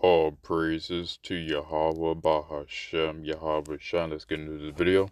All praises to Yahweh Bahashem Yahweh Shah. Let's get into this video.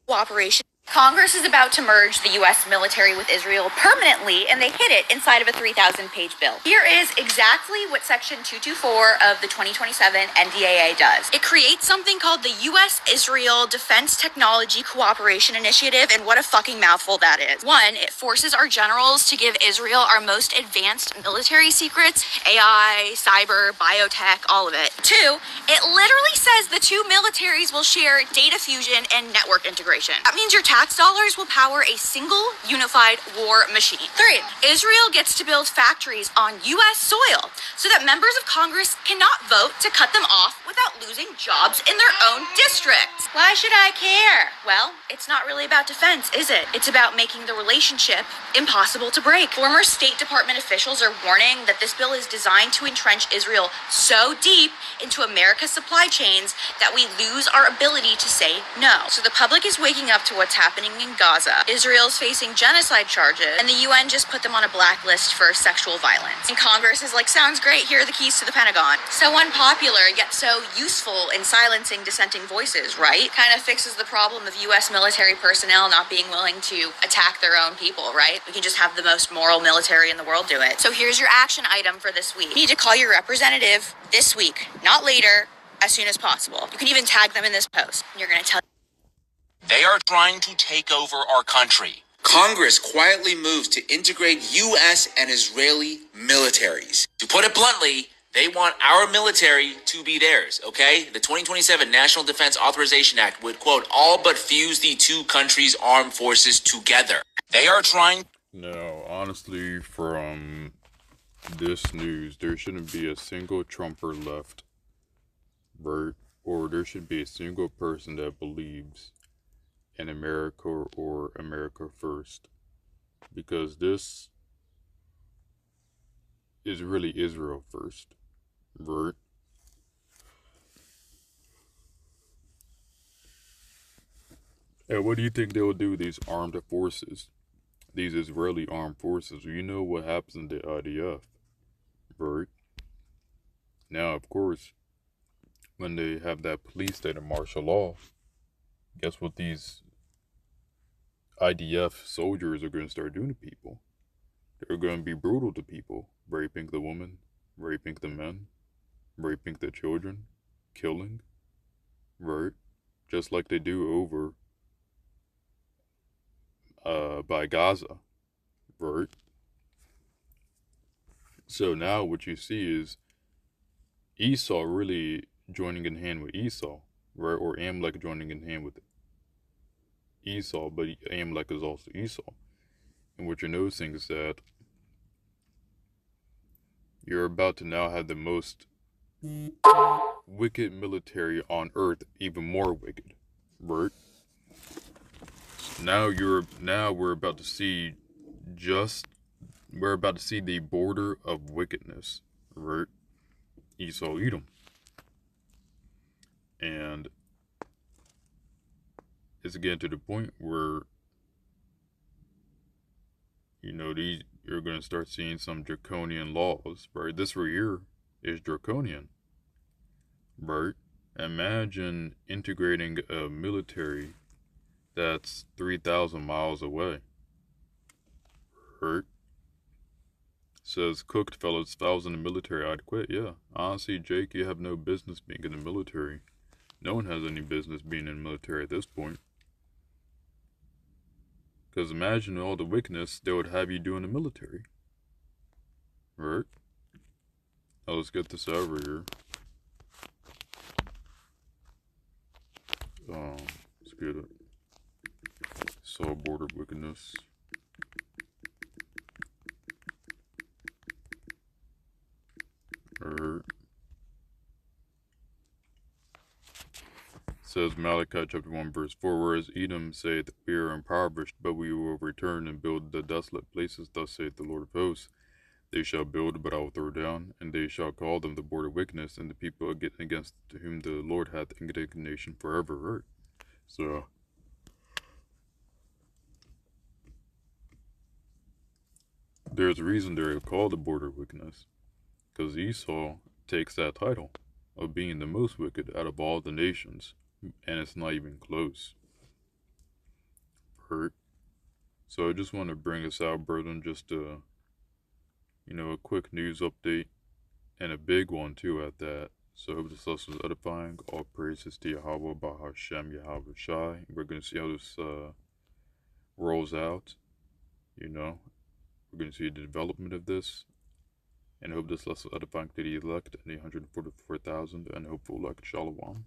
Cooperation. Congress is about to merge the U.S. military with Israel permanently, and they hid it inside of a 3,000-page bill. Here is exactly what Section 224 of the 2027 NDAA does. It creates something called the U.S.-Israel Defense Technology Cooperation Initiative, and what a fucking mouthful that is. One, it forces our generals to give Israel our most advanced military secrets, AI, cyber, biotech, all of it. Two, it literally says the two militaries will share data fusion and network integration. That means your tax dollars will power a single unified war machine. Three, Israel gets to build factories on U.S. soil so that members of Congress cannot vote to cut them off without losing jobs in their own districts. Why should I care? Well, it's not really about defense, is it? It's about making the relationship impossible to break. Former State Department officials are warning that this bill is designed to entrench Israel so deep into America's supply chains that we lose our ability to say no. So the public is waking up to what's happening in Gaza. Israel's facing genocide charges, and the UN just put them on a blacklist for sexual violence. And Congress is like, sounds great, here are the keys to the Pentagon. So unpopular, yet so useful in silencing dissenting voices, right? Kind of fixes the problem of US military personnel not being willing to attack their own people, right? We can just have the most moral military in the world do it. So here's your action item for this week. You need to call your representative this week, not later, as soon as possible. You can even tag them in this post. You're going to tell. They are trying to take over our country. Congress quietly moves to integrate U.S. and Israeli militaries. To put it bluntly, they want our military to be theirs, okay? The 2027 National Defense Authorization Act would, quote, all but fuse the two countries' armed forces together. They are trying... Now, honestly, from this news, there shouldn't be a single Trumper left, right? Or there should be a single person that believes in America or America first, because this is really Israel first, right? And what do you think they'll do, these armed forces, these Israeli armed forces? You know what happens in the IDF, right? Now, of course, when they have that police state of martial law, guess what these IDF soldiers are going to start doing to people? They're going to be brutal to people, raping the women, raping the men, raping the children, killing, right? Just like they do over by Gaza, right? So now what you see is Esau really joining in hand with Esau, right? Or Amalek joining in hand with Esau, but Amalek is also Esau. And what you're noticing is that you're about to now have the most wicked military on earth, even more wicked, right? Now we're about to see the border of wickedness, right? Esau Edom. And it's getting to the point where, you know, you're going to start seeing some draconian laws, right? This right here is draconian, right? Imagine integrating a military that's 3,000 miles away, right? Says, cooked fellas, if I was in the military, I'd quit. Yeah, honestly, Jake, you have no business being in the military. No one has any business being in the military at this point. Because imagine all the wickedness they would have you do in the military. Right? Now let's get this over here. Let's get it. Saw border wickedness. Alright. Says Malachi chapter 1 verse 4, whereas Edom saith, we are impoverished, but we will return and build the desolate places, thus saith the Lord of hosts. They shall build, but I will throw down, and they shall call them the border of wickedness, and the people against whom the Lord hath indignation forever. Right? So there's a reason they're called the border of wickedness, because Esau takes that title of being the most wicked out of all the nations, and it's not even close. Bert. So I just want to bring us out, Burden, just a quick news update, and a big one too at that. So I hope this lesson was edifying. All praises to Yahweh, Bahashem, Yahweh Shai. We're gonna see how this rolls out. We're gonna see the development of this, and I hope this lesson was edifying to the elect and the 144,000 and hopeful elect. Shalom.